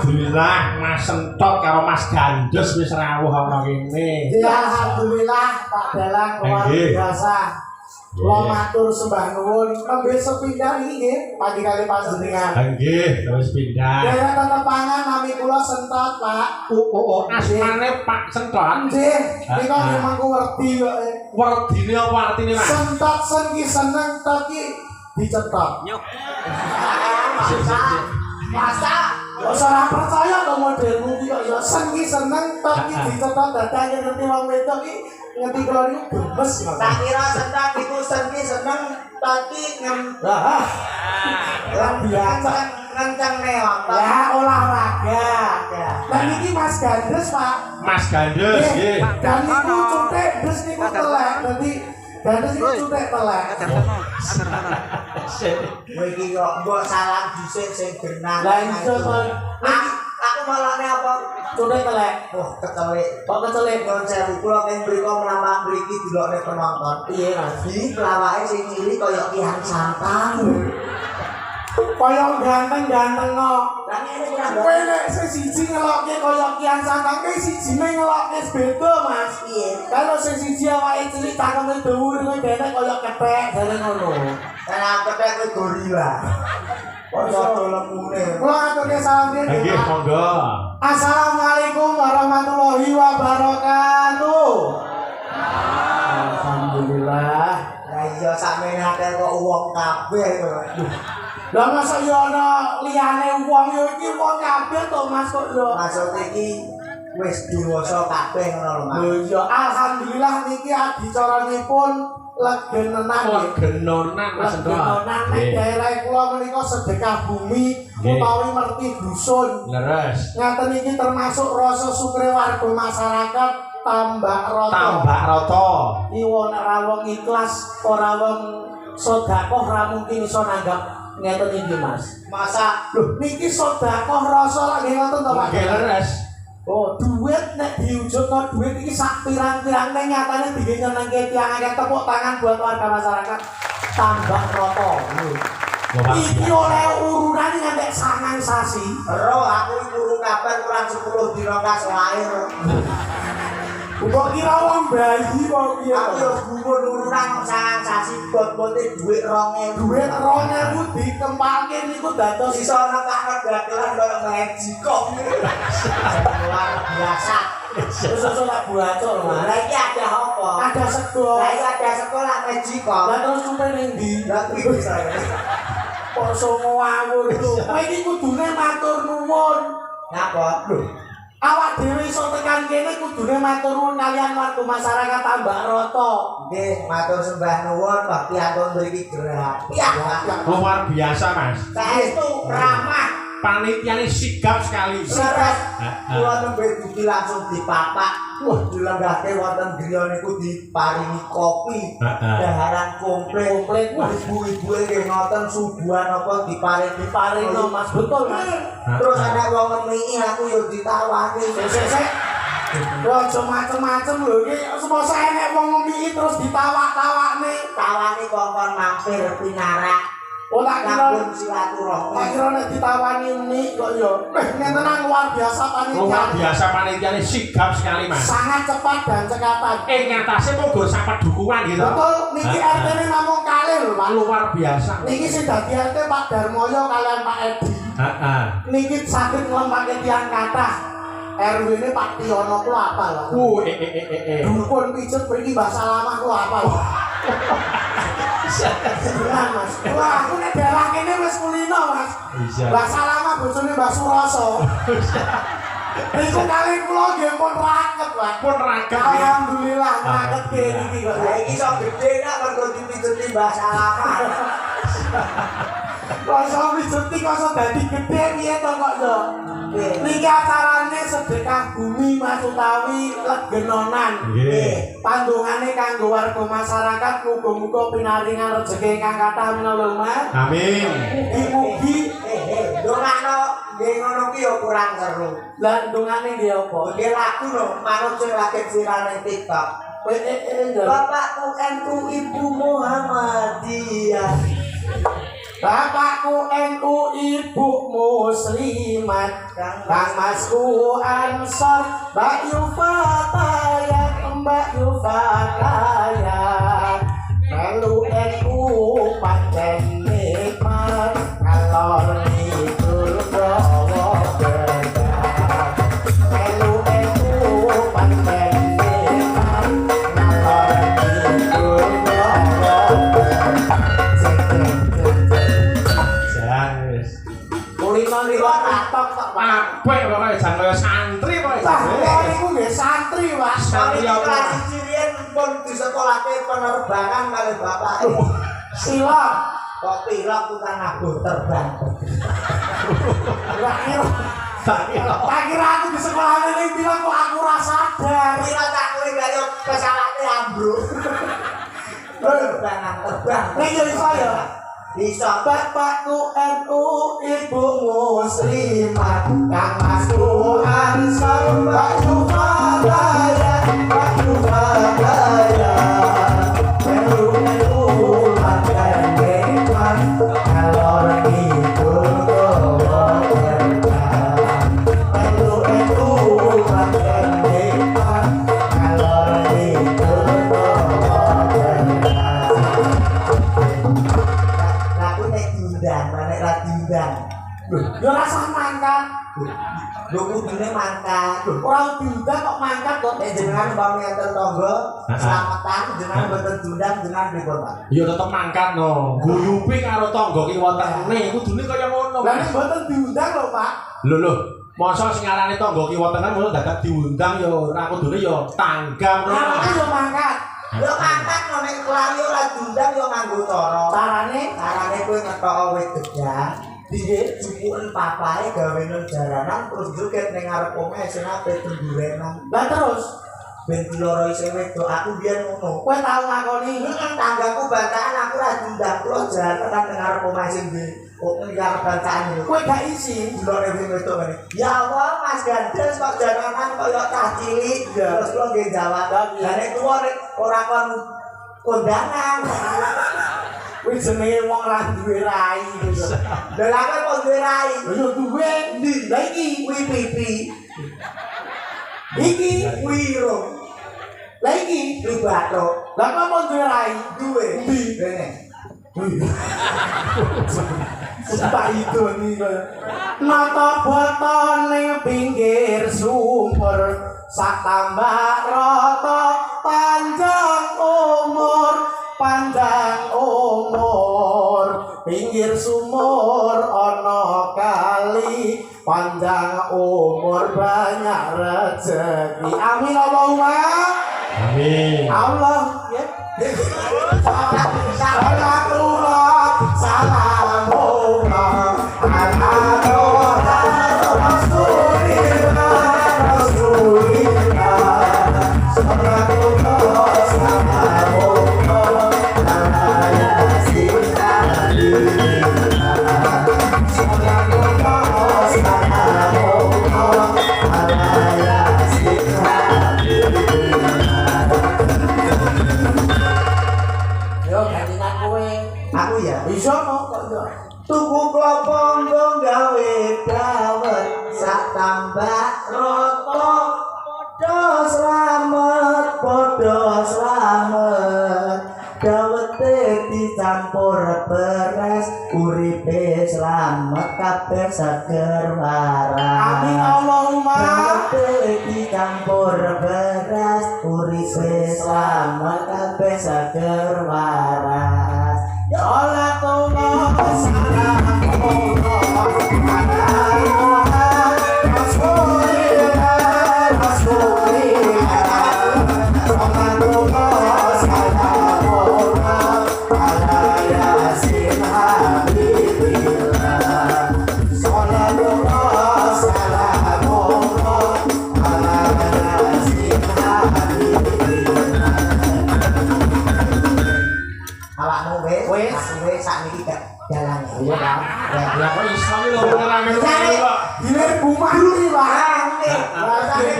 Alhamdulillah Mas Sentot karo Mas Gandos wis rawuh ana kene. Ya alhamdulillah Pak Dalang luar biasa. Kula matur sembah nuwun nembe sepindah iki nggih pagi kali panjenengan. Nggih, wis pindah. Daerah tetepangan nami kula Sentot, Pak. Oh, asmane Pak Sentot. Nggih, nika mengko werdi kok. Werdine apa artine, Mas? Sentot sen ki seneng tok ki dicetok. Nyuk. Masa ora percaya to modelmu ki kok ya sen ki seneng tok ki dicetok dadane ngerti wong wedok ki ngerti kula niku gemes. Tak kira seneng iku sen ki seneng tok ki biasa kenceng neok. Ya olahraga. Lah niki Mas Gandes, Pak. Mas Gandes nggih. Dan niku cutek dus niku telek dadi Gandes niku cutek telek. Kowe iki kok mbok salah dhisik sing genah. Lah iso to. Aku malane apa? Cutek telek. Oh, kecelik. Kok kecelik kon sewu kula kene mriko menambah mriki dilokne penonton. Piye, Mas? Iki pelawake sing cilik kaya Kian Santang. Kaya ganteng-ganteng kok. Lah ngene kira kowe nek sing siji ngelokke kaya Kian Santang ki sijine ngelokke beda, Mas. Piye? Kalau sing siji awake cilik cangkeme dhuwur kowe dene kaya kethek jare ngono. Lah kethek kowe gorila. Kaya lemune. Kula aturke salam nggih. Nggih, monggo. Assalamualaikum warahmatullahi wabarakatuh. Alhamdulillah. Lah iya sakmene akeh kok wong kabeh kok. Lah masa yo ana liyane wong yo iki wong kabeh to Mas kok yo. Maksud iki wis dewasa kabeh ngono lho Mas. Lho iya alhamdulillah niki adicaranipun legenonan. Legenonan Mas Sentot. Legenonan nek daerah kula menika sedekah bumi utawi merti dusun. Leres. Ngaten iki termasuk rasa sukre warga masyarakat tambak rata. Tambak rata. Iwo nek ra wong ikhlas ora wong sedekah ra mungkin iso nanggap ngeten iki Mas. Masa lho niki sedekah rasa lagi ngoten to Pak. Nggih leres. Oh, duit nek diwujudno duit iki sak pirang-pirang ning nyatane dinggo nyenengke tiyang akeh tepuk tangan buat warga masyarakat tambak rata. Iki oleh urunan nganti 9 sasi. Ero aku iki urung kabar kurang 10 dina kas lahir. Kok kira wong bayi kok piye? Aku yo gumun urunan 9 sasi bot-bote dhuwit 2000. Dhuwit 2000 dikempalke niku dados iso nekakno dagelan kaya Magicom. Luar biasa. Terus ora buacok lho. Lah iki ada apa? Ada sego. Lah iki ada sego lah Magicom. Lah terus supe ning ndi? Lah iki bisa. Kok songo ngawur lho. Kowe iki kudune matur nuwun. Napa? Lho. Awak dhewe iso tekan kene kudune matur nuwun kalian warga masyarakat tambak rata. Nggih, matur sembah nuwun Pak Piantun mriki gerah. Luar biasa, Mas. Saestu ramah. Panitiane sigap sekali. Leres. Kula nembe dugi langsung dipapak. Wah, dilenggahke wonten griya niku diparingi kopi. Daharan komplit. Wah, ibu-ibuke nggih ngoten subuhan apa diparing Mas. Betul, Mas. Terus ana wong ngemiki aku yo ditawani. Sik. Ojo macem-macem lho iki semasa enek wong ngemiki terus ditawak-tawakne. Tawani kongkon mampir pinarak. Oh tak kira silaturahmi. Tak kira nek ditawani nik kok yo. Ngeten luar biasa panitia. Luar biasa panitiane sigap sekali, Mas. Sangat cepat dan cekatan. Ngatasé monggo sampai dukungan gitu. Betul, niki RT-ne namung kalih lho, Pak. Luar biasa. Niki sing dadi RT Pak Darmoyo kalian Pak Edi. Niki saged nglempake tiyang kathah. RW-ne Pak Tiono kula apal. Dukun pijet mriki Mbah Salamah kula apal. Beneran Mas. Wah, aku nek daerah kene wis kulino Mas. Mbah Salamah bojone Mbah Suroso. Iku kali kula nggih pun raket, Pak. Pun raket. Alhamdulillah raket kene iki kok. Lah iki iso gedhe nek mergo dipijeti Mbah Salamah. Kok iso pijeti kok iso dadi gedhe piye to kok yo? Niki acarane sedekah bumi Mas utawi legenonan. Nggih. Pandungane kanggo warga masyarakat muga-muga pinaringan rejeki ingkang kathah menawa Mas. Amin. Mugi-mugi ndongakno nggih ngono ki ya kurang seru. Lah ndongane nggih apa? Nggih lagu lho, manut sing lagi viral ning TikTok. Bapakku NU Ibu Muhammadiyah. Bapakku NU, ibu muslimat, kang masku Ansor, Mbak Yufataya, melu NU pancen nikmat, kalor ngidul gawa berkah. Melu NU pancen nikmat, kalor ngidul gawa berkah. Kulino liwat atok kok Apik pokoke jan kaya santri pokoke. Lah niku nggih santri, Pak. Santri apa? Siji riyen pun disekolahke penerbangan kali bapak. Silap. Kok pilot tukang abuh terbang. Tak kira aku di sekolah ini bilang kok aku ora sadar. Pilot aku kaya pesawate ambruk. Penerbangan terbang. Nek yo iso ya. Bisa Bapakku NU, ibu muslimat, kang masku Ansor, Mbak Yufataya, melu pancen nikmat, kalor ngidul gawa berkah. Melu pancen nikmat, kalor ngidul gawa berkah. aku nek diundang, nek ra diundang. Yo rasa mangkat. Lho kudune mangkat. Ora diundang kok mangkat kok. Nek jenengan umpama enten tangga, slametan jenengan mboten diundang jenengan pripun, Pak? Ya tetep mangkat no. Guyupi karo tangga kiwa tengene kudune kaya ngono. Lah nek mboten diundang lho, Pak. Lho, masa sing arane tangga kiwa tengene mosok dadak diundang ya ora kudune ya tanggam Lah ngono. aku yo mangkat. Yo mangkat nek kelari ora diundang yo nganggo cara. Carane kowe ngetok wit gedang, dhewe cukuken papahe gawe nang jalanan terus joget ning ngarep omahe sing ape temburenan. Lah terus Ben loro isih wedok aku biyen ngono. kowe tau ngakoni Tanggaku bantakan aku ora diundang kula jalan nang ngarep omahe sing di ngarep bantakan. kowe gak isi. Loro wing wedok ngene. Ya Allah, Mas Gandes kok jalanan kaya cah cilik. Terus kula nggih jawab, "Lah nek tuwa nek ora kon kondangan." Kuwi jenenge wong ra duwe rai. Lah lha kok duwe rai? Yo duwe ndi? Lah iki Kuwi pipi, iki kuwi irung, lah iki kuwi bathuk. lah kok mau duwe rai? Duwe. Ndi? Rene. Sumpah itu nih nata boto ning pinggir sumur sak tambah rata panjang umur pinggir sumur ana kali panjang umur banyak rezeki amin Allahumma Amin. Allah ya salatullah salamullah ala rasulillah salatullah salamullah ala yasin salatullah salamullah ala yasin. Yo gantian kowe. Aku ya. Iso no kok yo. Tuku klopo nggo gawe dawet sak tambah rata padha slamet dawete dicampur beras uripe slamet kabeh seger waras Amin Allahumma. dawete dicampur beras uripe slamet kabeh seger waras. Salatullah salamullah ala rasulillah salatullah salamullah ala yasin habibillah salatullah salamullah ala yasin habibillah. Awakmu wis, aku wis sakniki gak jalan. Iya, Pak. Ya kok iso iki lho ngerame kok. Dile bumah iki, Pak. Rasane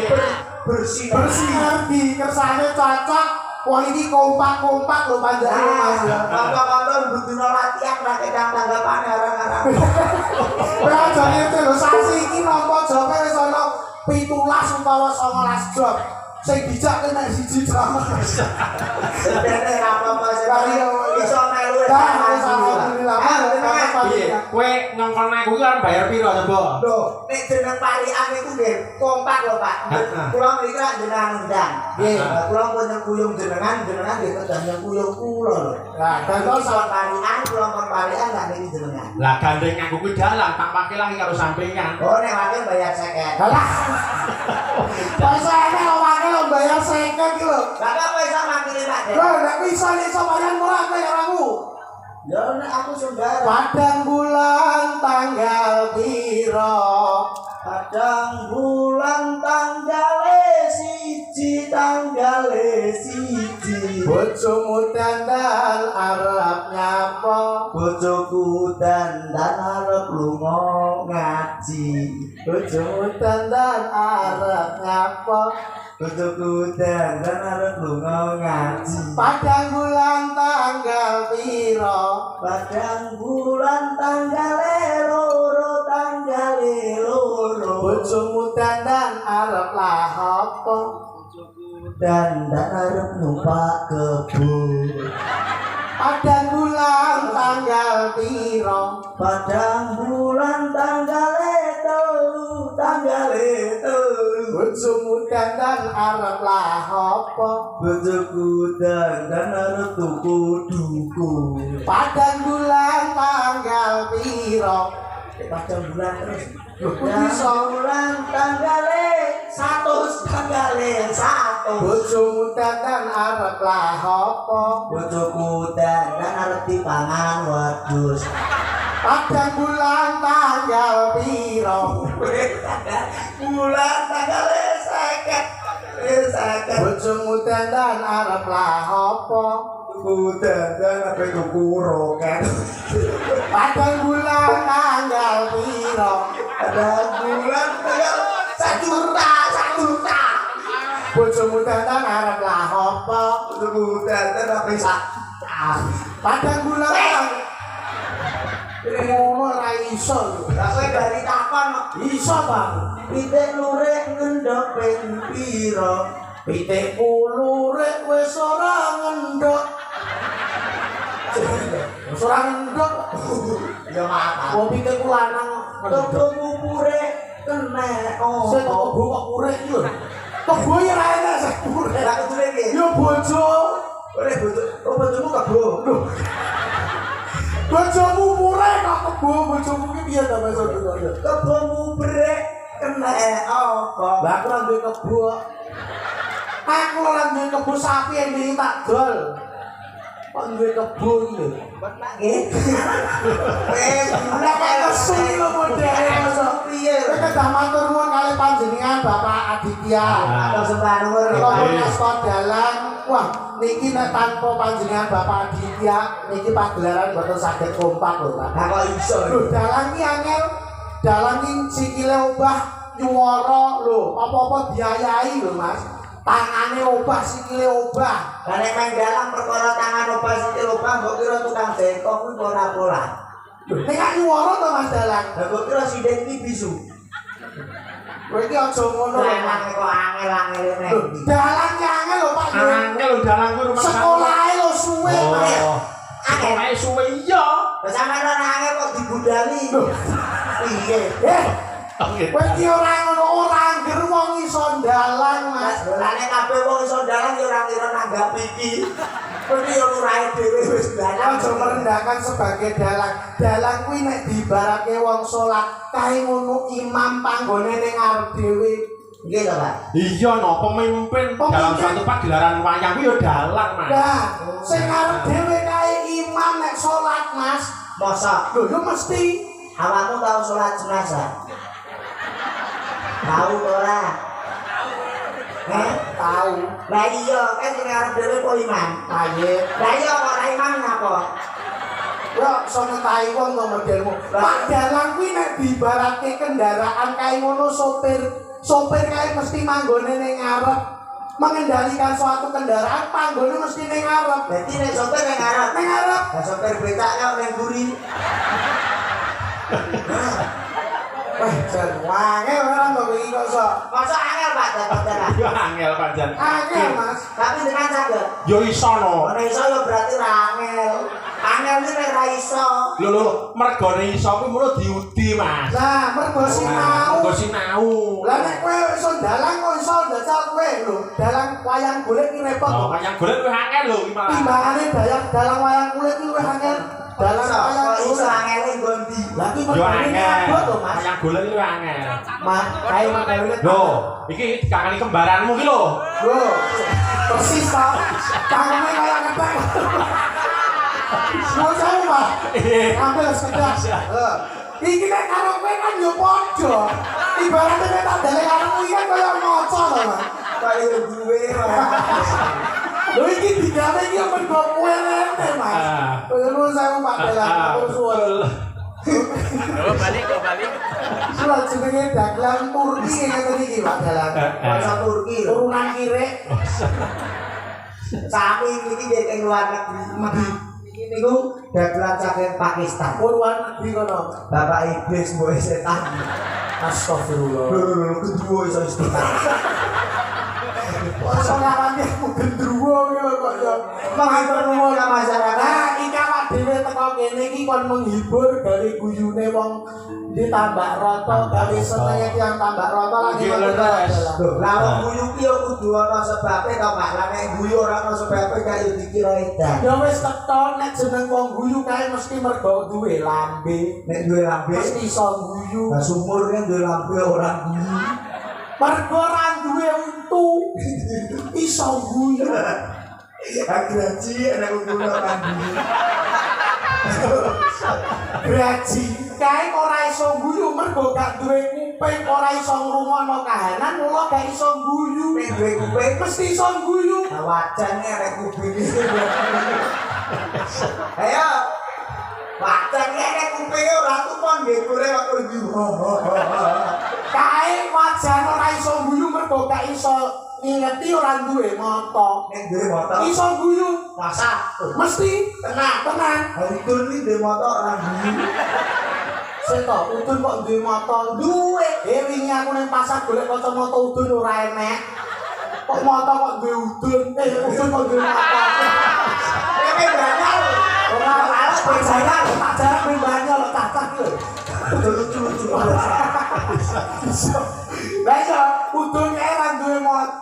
bersih Bersih ngerti kersane cocok Wong iki kompak-kompak lho panjenengan Mas. Kanca-kanca butuhno latihan ra kedang tanggapane arang-arang. Ora jane lho sasi iki nampa joke wis ana 17 utawa 19 job. Sing dijak nek siji jam. Sebenarnya apa-apa sekali iso melu. Kowe ngongkon aku kan bayar piro coba? Lho, nek jeneng parian iku nggih kompak lho Pak. Kula mriki lak jenengan undang. Nggih, kula pun nyekuyung jenengan nggih kedah nyekuyung kula lho. Lah, Kalau soal parian, kula kon parian lak niki jenengan. Lah gandeng aku kuwi dalan tak pake lagi karo sampeyan. Oh, nek wakil bayar 50. Lah. Pasane wakil bayar 50 ki lho. Lah apa iso makile Pak? Lho, nek iso bayar murah kaya aku. Ya nek aku sembarang. Padang bulan tanggal piro? Padang bulan tanggale siji Bojomu dandan arep nyapa? bojoku dandan arep lunga ngaji. Bojomu dandan arep nyapa? Bojoku dandan arep lunga ngaji. Padang bulan tanggal piro? Padang bulan tanggale loro. Bojomu dandan arep lah apa? Dandan arep numpak kebun. Padang bulan tanggal piro? Padang bulan tanggale telu. Bojomu dandan arep lah apa? Bojoku dandan arep tuku duku. Padang bulan tanggal piro? Padang bulan terus. Padang bulan tanggale 100 tanggale 1. Bojomu dandan arep lah apa? Bojoku dandan arep dipangan wedhus. Padang bulan tanggal piro? Bulan tanggale 50. Bojomu dandan arep lah apa? Bojoku dandan arep tuku roket. Padang bulan tanggal piro? Padang bulan tanggal 1 juta. Bojomu dandan arep lah apa? Bojoku dandan arep sak. Padang bulan ngono ora iso. Lah kowe bari takon Iso, Bang. pitik lurik ngendhok ping pira? Pitik pulurik wis ora ngendhok. Wis ora ngendhok. Ya maaf. Wong pitik ku lanang ngendhok. Kebo pure kena Sing kebo kok urek iki lho. Kebo ya ora enak sing urek. Lah kudune iki. Yo bojo. Ora bojo. Oh bojomu kebo. Bojomu murah kok kebo, bojomu ki piye ta Mas Odo? Kebomu brek kena apa? Lah aku ora duwe kebo. Aku ora duwe kebo sapi yang tak dol. Kok duwe kebo iki lho. Benak nggih. Lah kok kesu lho modele Mas. Piye? Kowe kedah matur nuwun kali panjenengan Bapak Aditya. Atau sembah nuwun Komunitas dalang. Wah, niki nek tanpa panjenengan Bapak Aditya, niki pagelaran mboten saged kompak lho, Pak. Lah kok iso? Lho, dalang ki angel. Dalang ki sikile obah nyuwara lho, apa-apa diayahi lho, Mas. Tangane obah, sikile obah. Lah nek main dalang perkara tangan obah sikil obah mbok kira tukang bengkok kuwi ora pola. Lho, nek gak nyuwara to Mas dalang. Lah mbok kira sinden iki bisu. Kowe iki aja ngono lho, Mas. Dalang kok angel-angel nek. Lho, dalang ki angel lho, Pak. Angel lho dalang kuwi rumah Sekolahe lho suwe, Pak. Oh. Angel suwe iya. Lah sampeyan ora angel kok dibudali. Piye? Kowe iki ora ngono, ora angger wong iso dalang, Mas. Lah nek kabeh wong iso dalang ya ora kira nanggap iki. Kowe yo lurahe dhewe wis dalang. Aja merendahkan sebagai dalang. Dalang kuwi nek diibaratke wong salat, kae ngono imam panggone ning ngarep dhewe. Nggih to, Pak. Iya no pemimpin dalam suatu pagelaran wayang kuwi yo dalang, Mas. Nah, sing ngarep dhewe kae imam nek salat, Mas. Mosok Lho, yo mesti awakmu tau salat jenazah? Tahu ora? tahu. Lah iya, kan sing arep dhewe kok imam. Ayo, Lah iya kok ora imam napa? yo sono tai wong to modelmu. Pak dalang kuwi nek diibaratke kendaraan kae ngono sopir kae mesti manggone ning ngarep. mengendalikan suatu kendaraan panggone mesti ning ngarep. Dadi nek sopir ning ngarep. Ning ngarep. Lah sopir becak kok ning mburi. Jan wangel ora kok iki kok iso. Masa angel Pak dapat. Yo angel pancen. Angel Mas. Tapi dengan saged. Yo iso no. Ora iso ya berarti ora angel. Angel iki nek ora iso. Lho, mergone iso kuwi mulo diudi, Mas. Lah, mergo sinau. Mergo sinau. Lah nek kowe iso dalang kok iso ndajal kowe lho. Dalang wayang golek iki repot. Oh, wayang golek luwih angel lho iki malah. Timbangane dalang wayang kulit iki luwih angel. Dalang wayang iso golek. angele gondi. Lah iki Yo mergone angel. abot lho Mas. Wayang golek luwih angel. Mas, kae meneh Lho, iki dikangani kembaranmu iki lho. lho. Persis ta. Tangannya kayak ngepek. Mau saya Mas. Ambil sekedar. Iki nek karo kowe kan yo padha. Ibaratnya nek tak dalek karepmu iki kan kaya maca lho Mas. Kaya duwe. Lho iki digawe iki mergo kowe rene Mas. Kaya lu saya Pak Dalang terus suwun. Balik. Surat jenenge dagelan Turki ngene iki Pak Dalang. Bahasa Turki. Turunan kirek. Sami iki ning luar negeri. Iki niku dagelan saking Pakistan. Luar negeri kono. Bapak iblis mbok setan. Astagfirullah. Lho kedua iso istiqamah. Masa ngarane aku gendruwo kok yo. Menghibur masyarakat. Nah, iki awak dhewe teko kene iki kon menghibur dari guyune wong di Tambak Rata gawe senenge tiyang Tambak Rata lagi Lah wong guyu ki yo kudu ana sebabe to Pak. Lah nek guyu ora ana sebabe kaya dikira edan. Ya wis keton nek jeneng wong guyu kae mesti mergo duwe lambe. Nek duwe lambe Mesti iso guyu. lah sumur kan duwe lambe ora guyu. Mergo ora duwe untu. Iso guyu. Agraji nek guyu ora guyu. Graji kae ora iso guyu mergo gak duwe kuping, ora iso ngrungokno kahanan, mula gak iso guyu. Nek duwe kuping Mesti iso guyu. nah wajane nek kuping iki. Ayo. Wajane nek kuping ora tukon nggih kure waktu guyu. Kae wajan ora iso guyu mergo gak iso ngingeti ora duwe mata. Nek duwe motor Iso guyu. masa Mesti tenang. Udun iki duwe motor ora guyu. Seto, udun kok duwe mata? Duwe. Wingi aku ning pasar golek kacamata udun ora enek. Kok mata kok duwe udun? Udun kok duwe mata? Nek banyak Ora alas pacaran, pacaran primbanya lho cacah lho. lucu-lucu. Lah iya, udun kae ra duwe mata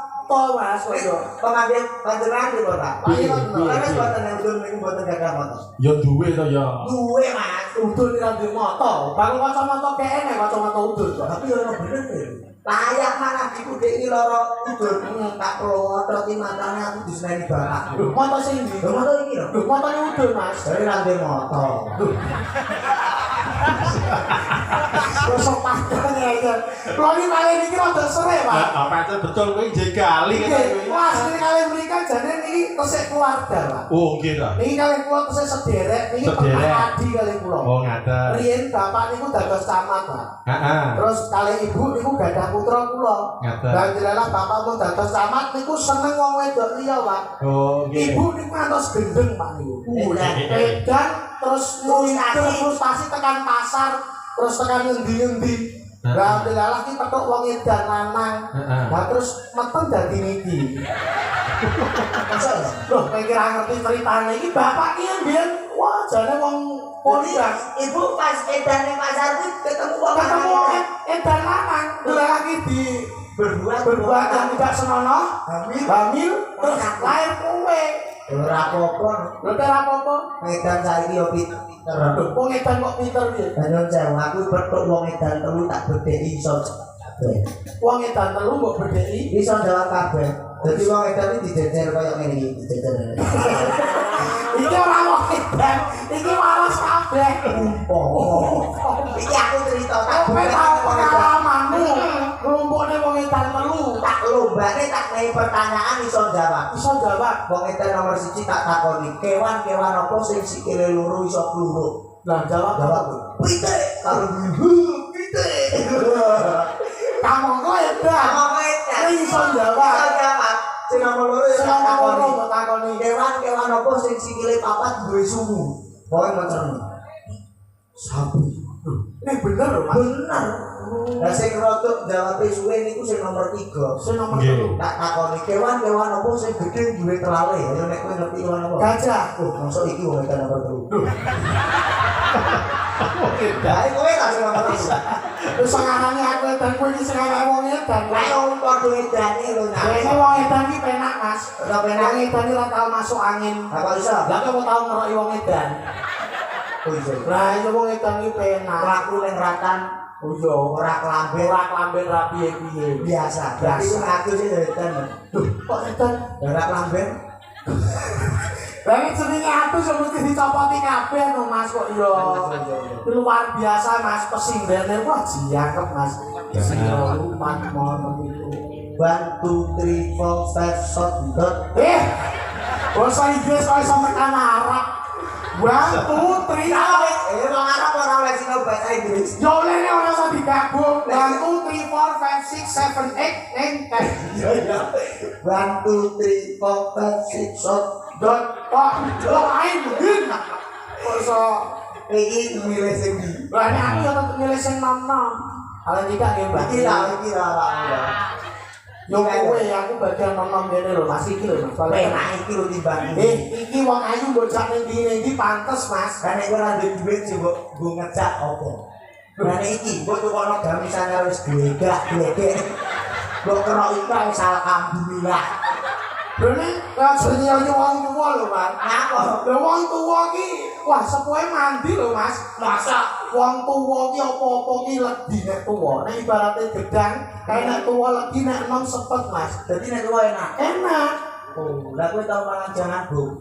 Mas kok. Pengambil panjenengan di kota. Karena buatan yang udun niku buatan gagal motor. Yo duwe to yo. Duwe Mas. Udun ra duwe mata. Baru kacamata kae enek kacamata udun kok. Tapi ora bener ya. Layak mana dikudek iki loro udun tak pelototi matane aku diseneni bapak. Lho, mata sing ndi? Lho motor iki lho. Lho, matane udun Mas. Dari rantai motor. Sok padang ya iki. Lho iki kali niki rada sere, Pak. Apa itu betul kowe jegali kene kowe. Wah, ini kali mriki jane niki tesih keluarga, Pak. Oh, nggih to. Niki kali kula tesih sederek, niki Sederek. Pak Adi kali kula. Oh, ngaten. Riyen bapak niku dados camat, Pak. Heeh. Terus kali ibu niku gadah putra kula. Ngaten. Lah jelalah bapak mun dados camat niku seneng wong wedok liya, Pak. Oh, nggih. Ibu niku ngantos gendeng, Pak niku. Edan terus frustasi tekan pasar, terus tekan ngendi-ngendi. Lah alhamdulillah ki petuk wong edan lanang. Heeh. Lah terus meteng dadi niki. Masa lho. Loh, kowe kira ngerti ceritane iki bapak ki mbiyen wah jane wong poligas. Ibu pas edan ning pasar kuwi ketemu wong Ketemu wong edan lanang, lagi di berbuat yang tidak senonoh, hamil, terus lahir kowe. ora apa-apa. Lho ora apa-apa. Edan saiki yo pinter. Lho, wong edan kok pinter piye? Danyon sewu aku petuk wong edan telu tak bedheki iso kabeh. Wong edan telu mbok bedheki. Iso jawab kabeh. Dadi wong edan iki dijejer koyo ngene iki, dijejer. Iki ora wong edan, iki waras kabeh. Iki aku cerita tak Kowe tau pengalamanmu nglumpukne wong edan telu. tak lombane tak nai pertanyaan iso jawab. Iso jawab. Wong edan nomor 1 tak takoni, kewan-kewan apa sing sikile loro iso kluruk? Lah jawab Jawab. Pitik. Karo pitik. Kamu kok edan. Kamu edan. Iso jawab. Iso jawab. Sing nomor loro ya Sing nomor loro takoni. kok takoni. Kewan apa sing sikile papat duwe sumu? Pokoke ngoten. Sapi. Ini bener lho Mas. Bener. Lah sing rotok jawabe suwe niku sing nomor 3. Sing nomor 3. Tak takoni kewan apa sing gedhe duwe telale? Ayo nek kowe ngerti kewan apa? Gajah. Oh, masuk iki wong edan nomor 3. Oke, Lah kowe lah sing nomor 3. Terus sengarane aku dan kowe iki sing arek wong edan. Lah wong padha edane lho nah. Ini wong edan iki penak Mas. Ora penak. Wong edan iki ora tau masuk angin. Apa iso? Lah kok tau ngeroki wong edan. Oh iya. Lah iya wong edan iki penak. Laku ning ratan Oh iya, ora kelamben. ora klamben ra piye-piye. Biasa. Berarti Biasa. aku sih edan. Duh, kok edan? Ora kelamben. Lah iki jenenge atu sing mesti dicopoti kabeh no Mas kok iya. Luar biasa Mas pesindene wah jiakep Mas. Iya, lupa mono itu. 1 2 3 4 5 shot dot. Bahasa Inggris kok iso tekan Arab. 1 2 3 Wong Arab ora oleh sinau bahasa Inggris. Yo lene ora iso digabung. 1 2 3 4 5 6 7 8 9 10. Iya iya. 1 2 3 4 5 6 shot. Dot kok lain mungkin. Kok iso Iki milih sing ndi? lah nek aku yo tetep milih sing nom-nom. Kalau tidak nggih Mbak. Iki lah. Yo kowe aku bagian nom-nom ngene lho Mas iki lho Mas. Penak iki lho timbang Iki wong ayu bocah ning ndi pantes Mas. kan nek ora duwe duit sih mbok ngecak apa. Lah nek iki mbok tukono gamisane wis glegak. Mbok kena iki wis alhamdulillah. Dene jenenge wong tuwa lho Mas. Apa? Lha wong tuwa ki wah sepuhe mandi lho Mas. Masa wong tuwa ki apa-apa ki legi nek tuwa. Nek ibarate gedang, kae nek tuwa legi nek enom sepet Mas. Dadi nek tuwa enak. Enak. Oh, lah kowe tau mangan jangan Bu.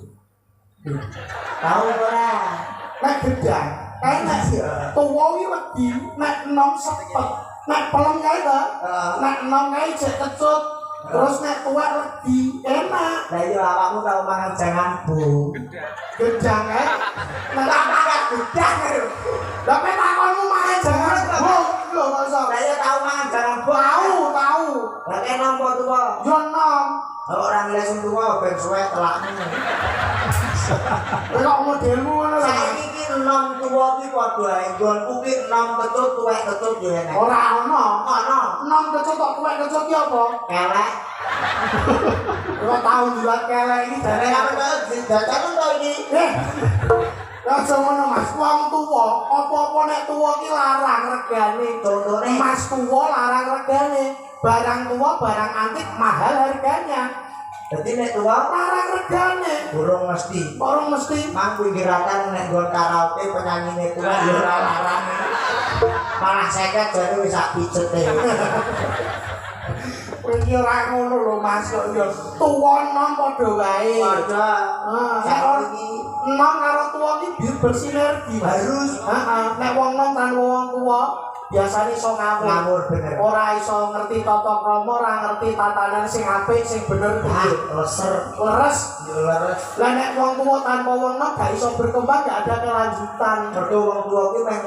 Tahu ora? Nek gedang, kae nek tuwa ki legi, nek enom sepet. Nek pelem kae ta? Nek enom kae cek kecut. Terus nek tuwek legi, enak. Lah iya awakmu tau mangan jangan Bu. Gedang kae. Nek Mangan gedang lho. lah kowe takonmu makan jangan Bu. Lho kok iso? Lah iya tau mangan jangan Bu. Tahu. Lah kene nampa tuwa. Yo nom. Ora milih sing tuwa ben suwe telakmu. Kowe kok modelmu ngono lho. Saiki iki enom tuwa ki padha ae. Nggonku ki enom kecut tuwek kecut yo enak. Ora ono. Ono. Nom kecut kok tuwek kecut ki apa? Kelek. Kok tau jual kelek iki Jare jare apa to dadakan to iki. Lah ngono Mas, wong tuwa, apa-apa nek tuwa ki larang regane. Contone Mas tuwa larang regane. Barang tua, barang antik mahal harganya. dadi nek tuwa Larang regane. burung mesti. Orang mesti Mang pinggiratan nek nggon karaoke penyanyine tuwa yo ora larang. Malah 50 jare wis sak picete. kowe iki ora ngono lho Mas kok ya. Tuwa nom padha wae. Padha. Nek Saiki nom karo tuwa iki bersinergi harus nek wong nom tanpa wong tuwa biasane iso ngawur bener. ora iso ngerti tata krama, ora ngerti tatanan sing apik, sing bener piye. Leser, Leres. leres. Lah nek wong tuwa tanpa wong nom gak iso berkembang, gak ada kelanjutan. Mergo wong tuwa ki meh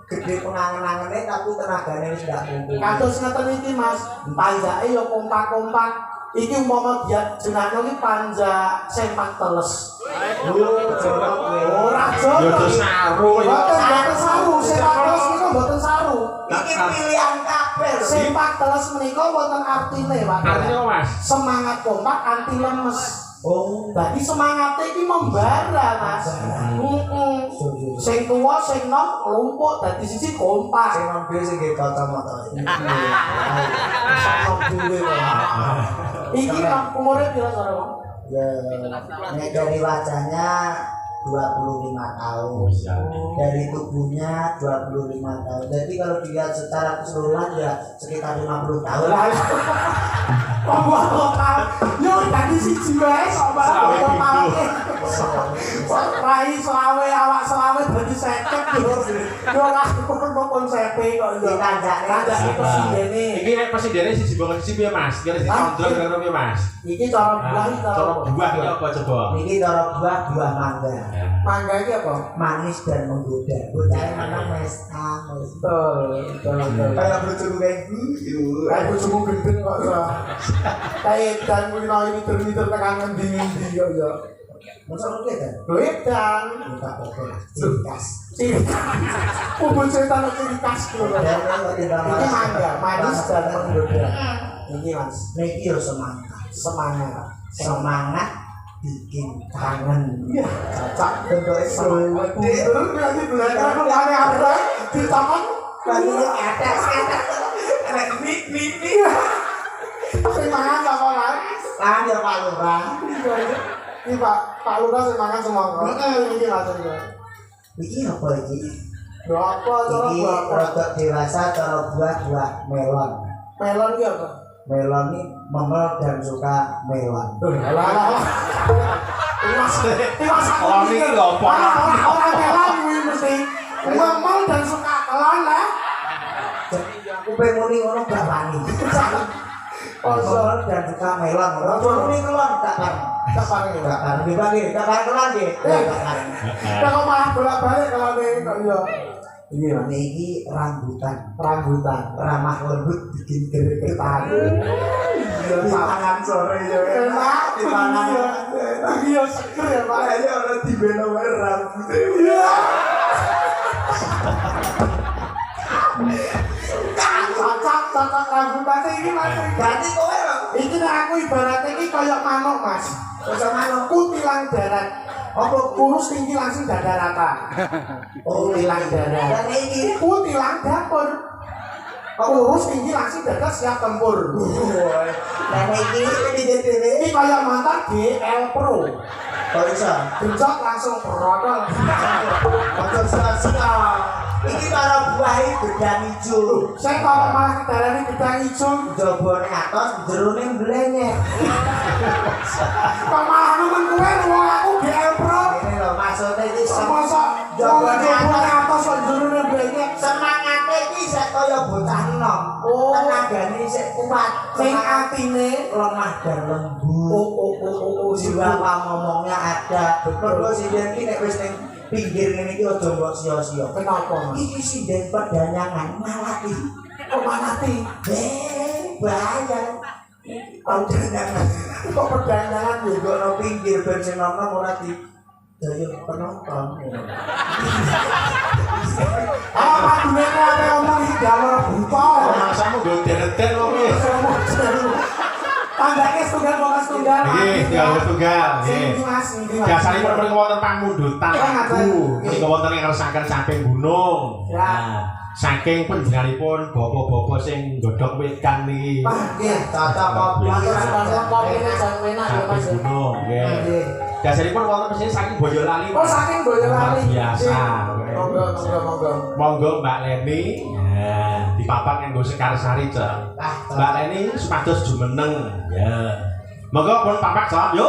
gede pengangen-angene tapi tenagane wis gak mumpuni. Kados ngeten iki Mas, panjake ya kompak-kompak. Iki umpama dia jenenge iki panja sempak teles. Jorok kowe. Ora Yo jono. terus saru ya. Boten saru, sempak teles niku boten saru. Iki pilihan kabeh lho. Sempak teles menika wonten artine, Pak. Artinya Mas. Semangat kompak anti lemes. Oh, Berarti semangatnya iki membara, Mas. Sing tuwa sing nom lumpuk dadi siji kompak. sing mobil sing nggih kacamata. Sama duwe kok. Iki umure pira sore, Bang? Ya, nek dari wajahnya 25 tahun. Dari tubuhnya 25 tahun. Jadi kalau dilihat secara keseluruhan ya sekitar 50 tahun. Kok total? Yo dadi siji wae kok total. Rai selawe awak selawe dadi 50 yo. Yo ora konsepe kok yo. Kanjake presidene. Iki nek presidennya siji banget siji piye Mas? Kira dikontrol karo piye Mas? Iki cara buah iki Cara buah iki apa coba? Ini cara buah mangga. Mangga iki apa? Manis dan menggoda. Bocahnya menang mes. Betul. Kayak bojoku kayak gitu. Kayak bojomu gendeng kok iso. Kayak dan kuwi miter-miter tekan ngendi-ngendi yo yo. Masa lu kan? Doedan. Buka pokok. Cikas. Bocah tanah cikas lho. Iki mangga, manis dan menggoda. Iki Mas, Niki yo semangat bikin kangen. Iya, cocok bentuke Semangat. terus lagi belajar ngene apa di taman Lagi atas. Nih. semangat apa kan? Lah ya Pak Lurah. Ini Pak Lurah semangat semua. Ini Mas iki. Iki apa iki? Berapa cara Iki buah? rodok dewasa cara buah melon. Melon iki apa? Melon ini memel dan suka melon. Lah. Iwas Oh, ini lho, apa? Orang melon kuwi mesti memel dan suka telon lah. Aku pengen muni ngono gak wani. Memel dan suka melon. Aku muni kelon gak kan. Tak paling ya. Gak kan dibagi, gak kan kelon nggih. Gak kan. Kok malah bolak-balik kalau ini kok iya. Ini mana ini rambutan Ramah lembut bikin gregetan. dipangan sore ya enak Dipangan. iya seger ya Pak. Kayaknya orang di beno rambut. Iya. Cocok rambutan ini Mas. Berarti kowe lho. Iki nek aku ibaratnya iki kaya manuk Mas. Kaya manuk. Kutilang darat. Apa kurus tinggi langsung dada rata. Kutilang darat. Dan ini Kutilang dapur. Kurus tinggi langsung dada siap tempur. dan ini dhewe. Ini kaya mantan GL Pro. Kok iso? Gencok langsung protol. Ojo sia-sia. Iki para buah gedang ijo. Saya kalau malah kedarani gedang ijo. Jobone atos, jerone mblenyek. Kok malah nemen kowe wong aku GL Pro. Ini lho maksudnya iki Masa jobone jobone atos. atas kok jerone blenyek. Semangate iki sik kaya bocah enom. Oh. Tenagane sik kuat. Sing atine lemah dan lembut. Jiwa ngomongnya ada. Perlu sinden iki nek wis ning pinggir ngene iki aja mbok sia-sia. Kenapa Mas? Iki sinden pedanyangan malati. Kok malati? Bahaya. Pedanyangan. Kok perdandangan yo? Juga no pinggir ben sing nom ora di daya penonton. Ah, padune kok ate omong iki gawe buta. Masamu go deret-deret wong iki. Tanggane tunggal bokas tunggal. Nggih, dialog tunggal. Sing Nggih. Mas, sing Mas. Biasanya pun wonten pamundutan lagu. Nika wonten ing resaken saking gunung. Ya. Nah, saking panjenenganipun bapak-bapak sing nggodhog wetan niki. Nggih, cocok kopi. Kopine jan enak ya Mas. Saking gunung, nggih. Nggih. Biasanya pun wonten mesin saking Boyolali. Oh, saking Boyolali. Biasa. Monggo. Monggo Mbak Leni. Ya, dipapak nganggo Sekarsari, Cak. Mbak Leni supados jumeneng. Ya. Monggo pun papak, Cak. Yo.